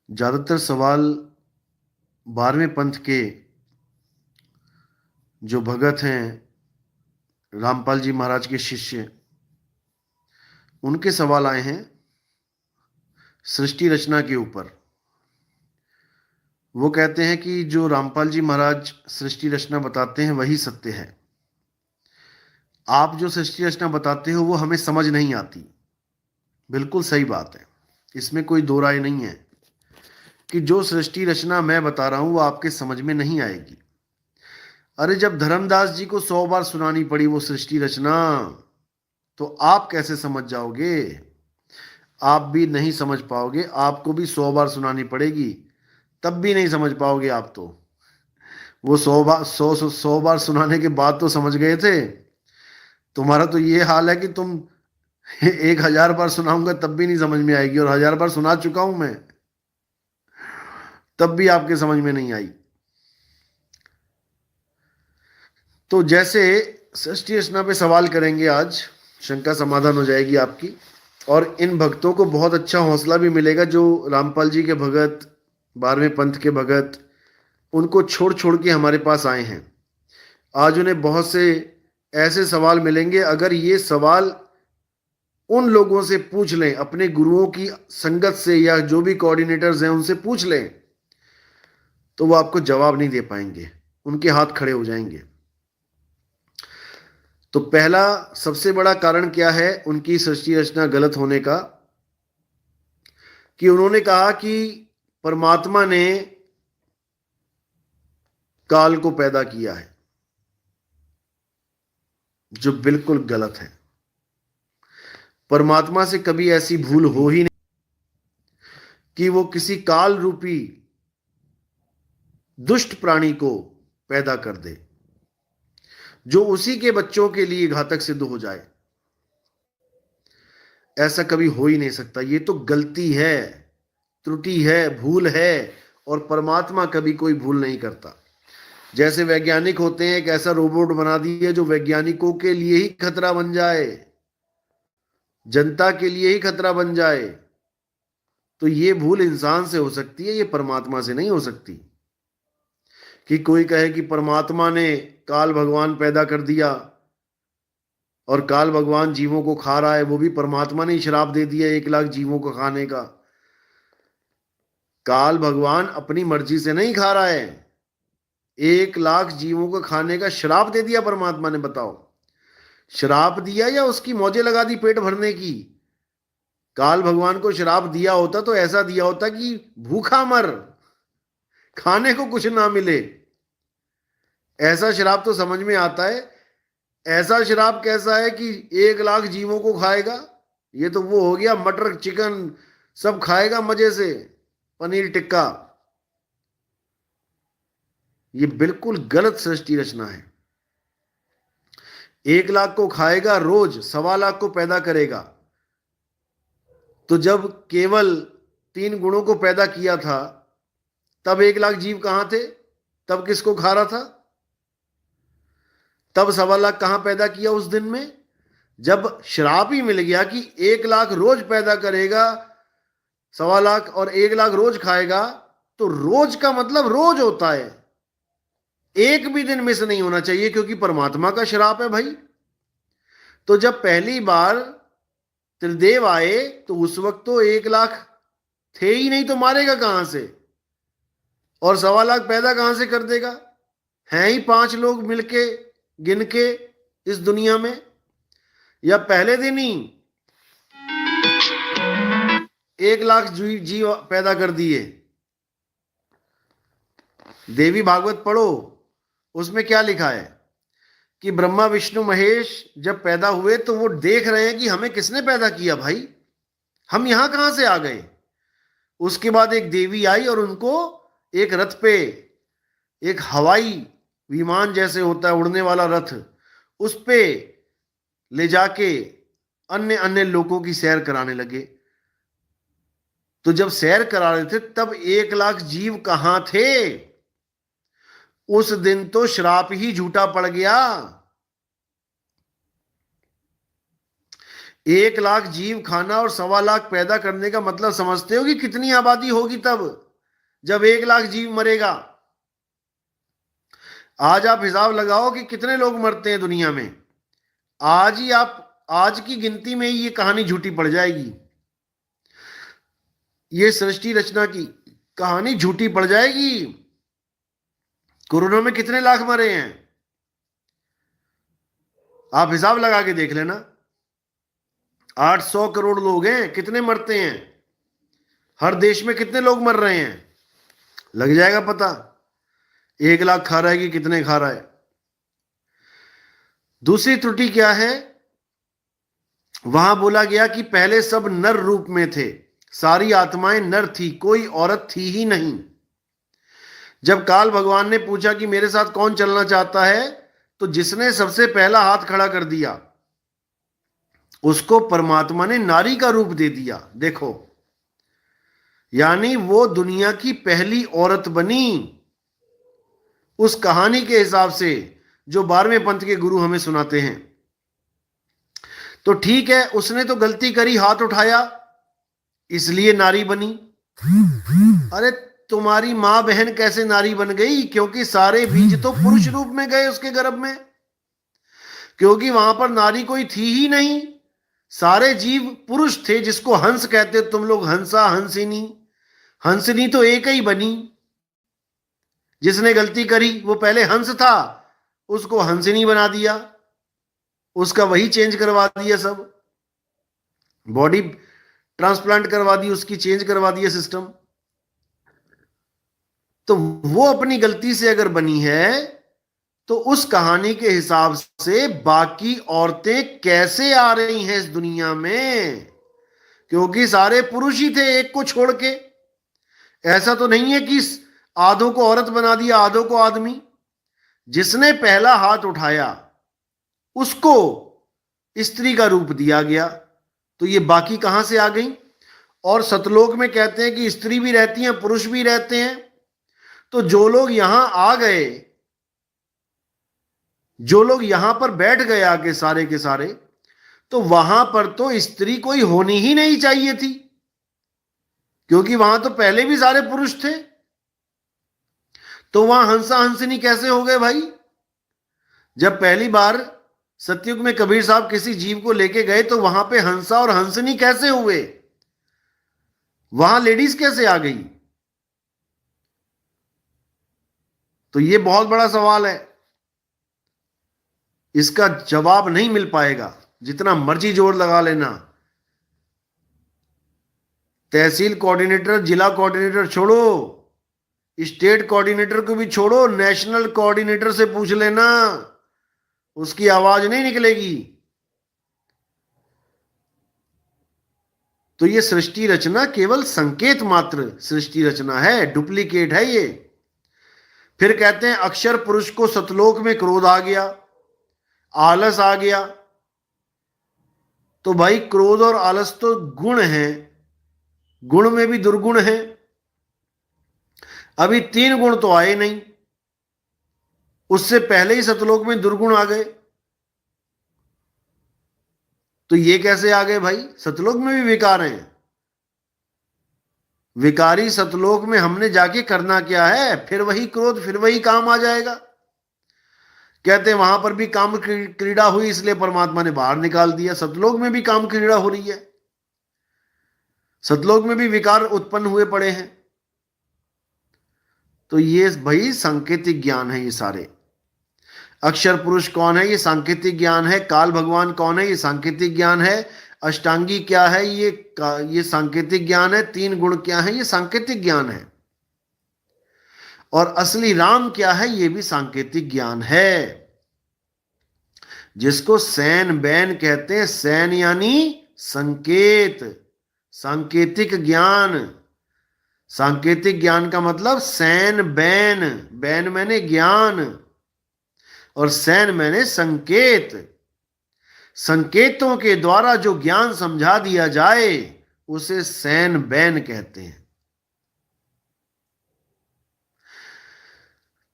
ज्यादातर सवाल 12वें पंथ के जो भगत हैं, रामपाल जी महाराज के शिष्य, उनके सवाल आए हैं सृष्टि रचना के ऊपर। वो कहते हैं कि जो रामपाल जी महाराज सृष्टि रचना बताते हैं वही सत्य है। आप जो सृष्टि रचना बताते हो वो हमें समझ नहीं आती। बिल्कुल सही बात है, इसमें कोई दो राय नहीं है कि जो सृष्टि रचना मैं बता रहा हूं वो आपके समझ में नहीं आएगी। अरे जब धर्मदास जी को 100 बार सुनानी पड़ी वो सृष्टि रचना, तो आप कैसे समझ जाओगे? आप भी नहीं समझ पाओगे, आपको भी 100 बार सुनानी पड़ेगी, तब भी नहीं समझ पाओगे आप तो। वो 100 बार सुनाने के बाद तो समझ गए थे। तुम्हारा तो ये हाल है कि तुम 1000 बार सुनाऊंगा तब भी नहीं समझ में आएगी, और 1000 बार सुना चुका हूं मैं, तब भी आपके समझ में नहीं आई। तो जैसे सृष्टि रचना पे सवाल करेंगे आज, शंका समाधान हो जाएगी आपकी, और इन भक्तों को बहुत अच्छा हौसला भी मिलेगा जो रामपाल जी के भगत, 12वें पंथ के भगत, उनको छोड़ छोड़ के हमारे पास आए हैं। आज उन्हें बहुत से ऐसे सवाल मिलेंगे, अगर ये सवाल उन लोगों से पूछ लें, अपने गुरुओं की संगत से या जो भी कोऑर्डिनेटर्स हैं उनसे पूछ लें, तो वो आपको जवाब नहीं दे पाएंगे, उनके हाथ खड़े हो जाएंगे। तो पहला सबसे बड़ा कारण क्या है उनकी सृष्टि रचना गलत होने का? कि उन्होंने कहा कि परमात्मा ने काल को पैदा किया है, जो बिल्कुल गलत है। परमात्मा से कभी ऐसी भूल हो ही नहीं कि वो किसी काल रूपी दुष्ट प्राणी को पैदा कर दे जो उसी के बच्चों के लिए घातक सिद्ध हो जाए। ऐसा कभी हो ही नहीं सकता। ये तो गलती है, त्रुटि है, भूल है, और परमात्मा कभी कोई भूल नहीं करता। जैसे वैज्ञानिक होते हैं, एक ऐसा रोबोट बना दिया जो वैज्ञानिकों के लिए ही खतरा बन जाए, जनता के लिए ही खतरा बन जाए, तो ये भूल इंसान से हो सकती है, ये परमात्मा से नहीं हो सकती। कि कोई कहे कि परमात्मा ने काल भगवान पैदा कर दिया और काल भगवान जीवों को खा रहा है, वो भी परमात्मा ने ही श्राप दे दिया 1 लाख जीवों को खाने का। काल भगवान अपनी मर्जी से नहीं खा रहा है, 1 लाख जीवों को खाने का श्राप दे दिया परमात्मा ने। बताओ, श्राप दिया या उसकी मौजें लगा दी पेट भरने की? काल भगवान को श्राप दिया होता तो ऐसा दिया होता कि भूखा मर, खाने को कुछ ना मिले। ऐसा श्राप तो समझ में आता है। ऐसा श्राप कैसा है कि 1 लाख जीवों को खाएगा? ये तो वो हो गया मटर चिकन सब खाएगा मजे से, पनीर टिक्का। ये बिल्कुल गलत सृष्टि रचना है। 1 लाख को खाएगा रोज, 1.25 लाख को पैदा करेगा। तो जब केवल 3 गुणों को पैदा किया था तब 1 लाख जीव कहां थे? तब किसको खा रहा था? तब 1.25 लाख कहां पैदा किया उस दिन में? जब श्राप ही मिल गया कि 1 लाख रोज पैदा करेगा, 1.25 लाख और 1 लाख रोज खाएगा, तो रोज का मतलब रोज होता है, एक भी दिन मिस नहीं होना चाहिए, क्योंकि परमात्मा का श्राप है भाई। तो जब पहली बार त्रिदेव आए तो उस वक्त तो 1 लाख थे ही नहीं, तो मारेगा कहां से? और 1.25 लाख पैदा कहां से कर देगा? हैं ही 5 लोग मिलके गिन के इस दुनिया में। या पहले दिन ही 1 लाख जीव पैदा कर दिए? देवी भागवत पढ़ो, उसमें क्या लिखा है कि ब्रह्मा विष्णु महेश जब पैदा हुए तो वो देख रहे हैं कि हमें किसने पैदा किया भाई, हम यहां कहां से आ गए। उसके बाद एक देवी आई और उनको एक रथ पे, एक हवाई विमान जैसे होता है उड़ने वाला रथ, उस पे ले जाके अन्य अन्य लोगों की सैर कराने लगे। तो जब सैर करा रहे थे तब 1 लाख जीव कहां थे? उस दिन तो श्राप ही झूठा पड़ गया। 1 लाख जीव खाना और 1.25 लाख पैदा करने का मतलब समझते हो कि कितनी आबादी होगी तब, जब 1 लाख जीव मरेगा। आज आप हिसाब लगाओ कि कितने लोग मरते हैं दुनिया में। आज ही आप, आज की गिनती में ही ये कहानी झूठी पड़ जाएगी, ये सृष्टि रचना की कहानी झूठी पड़ जाएगी। कोरोना में कितने लाख मरे हैं, आप हिसाब लगा के देख लेना। 800 करोड़ लोग हैं, कितने मरते हैं, हर देश में कितने लोग मर रहे हैं, लग जाएगा पता। 1 लाख खा रहा है कि कितने खा रहा है। दूसरी त्रुटि क्या है, वहां बोला गया कि पहले सब नर रूप में थे, सारी आत्माएं नर थी, कोई औरत थी ही नहीं। जब काल भगवान ने पूछा कि मेरे साथ कौन चलना चाहता है, तो जिसने सबसे पहला हाथ खड़ा कर दिया उसको परमात्मा ने नारी का रूप दे दिया। देखो, यानी वो दुनिया की पहली औरत बनी, उस कहानी के हिसाब से जो 12वें पंथ के गुरु हमें सुनाते हैं। तो ठीक है, उसने तो गलती करी, हाथ उठाया, इसलिए नारी बनी। अरे तुम्हारी मां बहन कैसे नारी बन गई? क्योंकि सारे बीज तो पुरुष रूप में गए उसके गर्भ में, क्योंकि वहां पर नारी कोई थी ही नहीं, सारे जीव पुरुष थे, जिसको हंस कहते तुम लोग, हंसा हंसिनी। हंसिनी तो एक ही बनी, जिसने गलती करी वो पहले हंस था, उसको हंसिनी बना दिया, उसका वही चेंज करवा दिया, सब बॉडी ट्रांसप्लांट करवा दी उसकी, चेंज करवा दिया सिस्टम। तो वो अपनी गलती से अगर बनी है, तो उस कहानी के हिसाब से बाकी औरतें कैसे आ रही हैं इस दुनिया में? क्योंकि सारे पुरुष ही थे एक को छोड़ के। ऐसा तो नहीं है कि आधों को औरत बना दिया, आधों को आदमी। जिसने पहला हाथ उठाया उसको स्त्री का रूप दिया गया, तो ये बाकी कहां से आ गई? और सतलोक में कहते हैं कि स्त्री भी रहती हैं, पुरुष भी रहते हैं। तो जो लोग यहां आ गए, जो लोग यहां पर बैठ गए आके सारे के सारे, तो वहां पर तो स्त्री कोई होनी ही नहीं चाहिए थी, क्योंकि वहां तो पहले भी सारे पुरुष थे। तो वहां हंसा हंसिनी कैसे हो गए भाई? जब पहली बार सतयुग में कबीर साहब किसी जीव को लेके गए, तो वहां पे हंसा और हंसिनी कैसे हुए? वहां लेडीज कैसे आ गई? तो ये बहुत बड़ा सवाल है, इसका जवाब नहीं मिल पाएगा, जितना मर्जी जोर लगा लेना। तहसील कोऑर्डिनेटर, जिला कोऑर्डिनेटर छोड़ो, स्टेट कोऑर्डिनेटर को भी छोड़ो, नेशनल कोऑर्डिनेटर से पूछ लेना, उसकी आवाज नहीं निकलेगी। तो ये सृष्टि रचना केवल संकेत मात्र सृष्टि रचना है, डुप्लीकेट है ये। फिर कहते हैं अक्षर पुरुष को सतलोक में क्रोध आ गया, आलस आ गया। तो भाई क्रोध और आलस तो गुण है, गुण में भी दुर्गुण है। अभी 3 गुण तो आए नहीं, उससे पहले ही सतलोक में दुर्गुण आ गए। तो ये कैसे आ गए भाई? सतलोक में भी विकार हैं। विकारी सतलोक में हमने जाके करना क्या है? फिर वही क्रोध, फिर वही काम आ जाएगा। कहते हैं वहां पर भी काम क्रीड़ा हुई, इसलिए परमात्मा ने बाहर निकाल दिया। सतलोक में भी काम क्रीड़ा हो रही है, सतलोक में भी विकार उत्पन्न हुए पड़े हैं। तो ये भाई सांकेतिक ज्ञान है ये सारे। अक्षर पुरुष कौन है? ये सांकेतिक ज्ञान है। काल भगवान कौन है? ये सांकेतिक ज्ञान है। अष्टांगी क्या है? ये सांकेतिक ज्ञान है। 3 गुण क्या है? ये सांकेतिक ज्ञान है। और असली राम क्या है? ये भी सांकेतिक ज्ञान है, जिसको सैन बैन कहते हैं। सैन यानी संकेत, सांकेतिक ज्ञान। सांकेतिक ज्ञान का मतलब सैन बैन, बैन मैंने ज्ञान और सैन मैंने संकेत। संकेतों के द्वारा जो ज्ञान समझा दिया जाए उसे सैन बैन कहते हैं।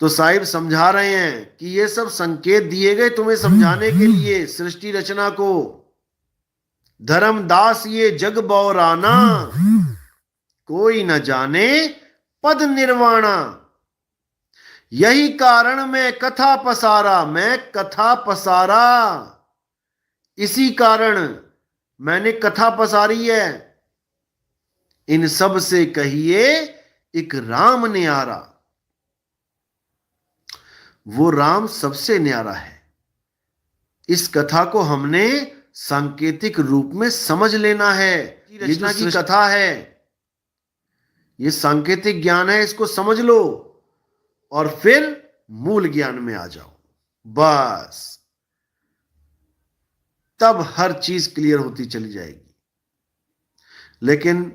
तो साहिब समझा रहे हैं कि ये सब संकेत दिए गए तुम्हें समझाने के लिए सृष्टि रचना को, धर्मदास ये जग बौराना, कोई न जाने पद निर्वाणा। यही कारण मैं कथा पसारा, मैं कथा पसारा, इसी कारण मैंने कथा पसारी है। इन सब से कहिए एक राम न्यारा। वो राम सबसे न्यारा है। इस कथा को हमने सांकेतिक रूप में समझ लेना है। ये रचना की कथा है, ये सांकेतिक ज्ञान है, इसको समझ लो और फिर मूल ज्ञान में आ जाओ। बस तब हर चीज क्लियर होती चली जाएगी। लेकिन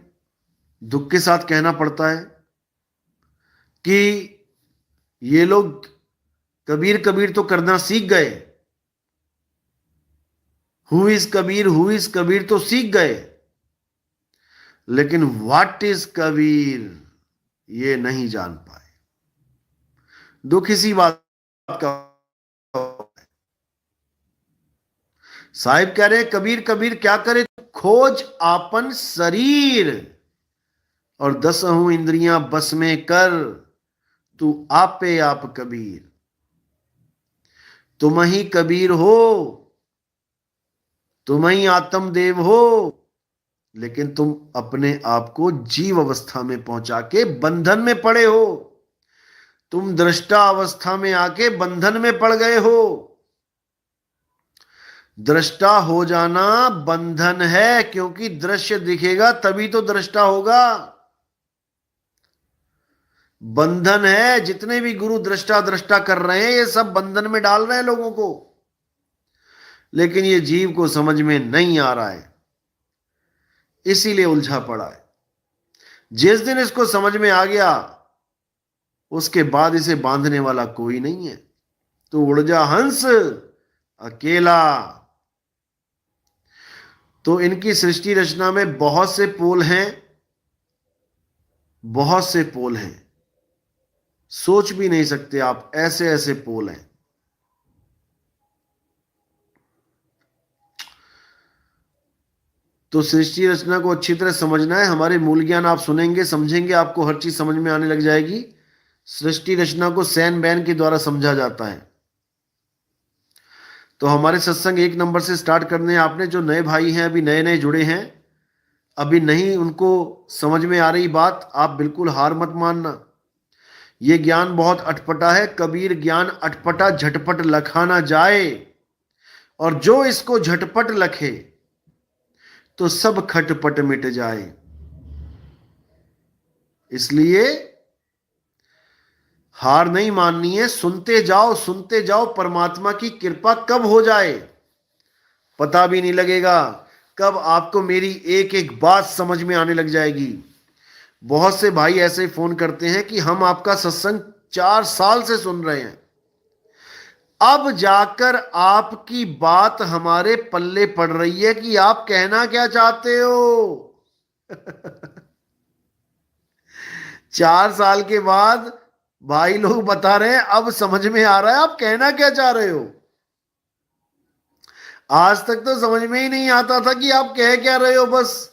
दुख के साथ कहना पड़ता है कि ये लोग कबीर कबीर तो करना सीख गए। हु इज कबीर तो सीख गए, लेकिन व्हाट इज कबीर ये नहीं जान पाए। दुख इसी बात का। साहिब कह रहे कबीर कबीर क्या करे, खोज आपन शरीर और 10 इंद्रियां बस में कर, तू आपे आप कबीर। तुम ही कबीर हो, तुम ही आत्मदेव हो, लेकिन तुम अपने आप को जीव अवस्था में पहुंचा के बंधन में पड़े हो। तुम दृष्टा अवस्था में आके बंधन में पड़ गए हो। दृष्टा हो जाना बंधन है, क्योंकि दृश्य दिखेगा तभी तो दृष्टा होगा। बंधन है। जितने भी गुरु दृष्टा दृष्टा कर रहे हैं, ये सब बंधन में डाल रहे हैं लोगों को, लेकिन ये जीव को समझ में नहीं आ रहा है, इसीलिए उलझा पड़ा है। जिस दिन इसको समझ में आ गया, उसके बाद इसे बांधने वाला कोई नहीं है। तो उड़ जा हंस अकेला। तो इनकी सृष्टि रचना में बहुत से पोल हैं, बहुत से पोल हैं, सोच भी नहीं सकते आप, ऐसे ऐसे पोल हैं। तो सृष्टि रचना को अच्छी तरह समझना है। हमारे मूल ज्ञान आप सुनेंगे, समझेंगे, आपको हर चीज समझ में आने लग जाएगी। सृष्टि रचना को सैन बैन के द्वारा समझा जाता है। तो हमारे सत्संग 1 नंबर से स्टार्ट करने हैं। आपने जो नए भाई हैं, अभी नए नए जुड़े हैं, अभी नहीं उनको समझ में आ रही बात, आप बिल्कुल हार मत मानना। ये ज्ञान बहुत अटपटा है। कबीर ज्ञान अटपटा झटपट लखा ना जाए, और जो इसको झटपट लखे तो सब खटपट मिट जाए। इसलिए हार नहीं माननी है। सुनते जाओ। परमात्मा की कृपा कब हो जाए पता भी नहीं लगेगा, कब आपको मेरी एक एक बात समझ में आने लग जाएगी। बहुत से भाई ऐसे फोन करते हैं कि हम आपका सत्संग 4 साल से सुन रहे हैं, अब जाकर आपकी बात हमारे पल्ले पड़ रही है कि आप कहना क्या चाहते हो। 4 साल के बाद भाई लोग बता रहे हैं अब समझ में आ रहा है आप कहना क्या चाह रहे हो। आज तक तो समझ में ही नहीं आता था कि आप कह क्या रहे हो, बस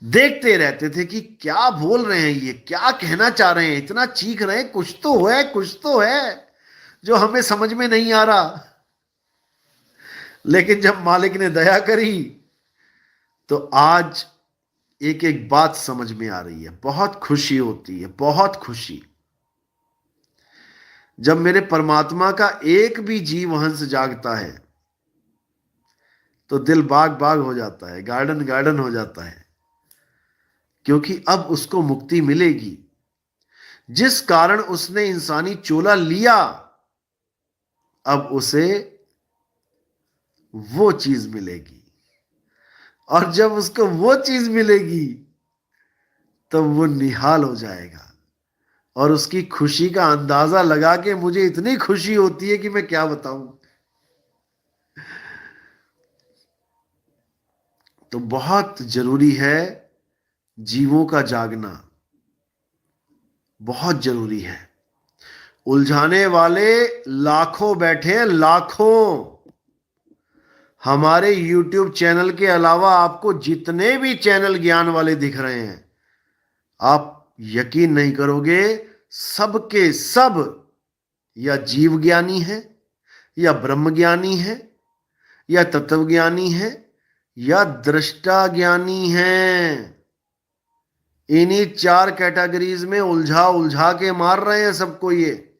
देखते रहते थे कि क्या बोल रहे हैं, ये क्या कहना चाह रहे हैं, इतना चीख रहे हैं, कुछ तो है जो हमें समझ में नहीं आ रहा। लेकिन जब मालिक ने दया करी तो आज एक एक बात समझ में आ रही है। बहुत खुशी होती है, बहुत खुशी, जब मेरे परमात्मा का एक भी जीव हंस जागता है तो दिल बाग बाग हो जाता है, गार्डन गार्डन हो जाता है, क्योंकि अब उसको मुक्ति मिलेगी। जिस कारण उसने इंसानी चोला लिया, अब उसे वो चीज मिलेगी, और जब उसको वो चीज मिलेगी तब वो निहाल हो जाएगा। और उसकी खुशी का अंदाजा लगा के मुझे इतनी खुशी होती है कि मैं क्या बताऊं। तो बहुत जरूरी है जीवों का जागना, बहुत जरूरी है। उलझाने वाले लाखों बैठे, लाखों। हमारे YouTube चैनल के अलावा आपको जितने भी चैनल ज्ञान वाले दिख रहे हैं, आप यकीन नहीं करोगे, सबके सब या जीव ज्ञानी है, या ब्रह्म ज्ञानी है, या तत्व ज्ञानी है, या दृष्टा ज्ञानी है। इन्हीं चार कैटेगरीज में उलझा उलझा के मार रहे हैं सबको ये।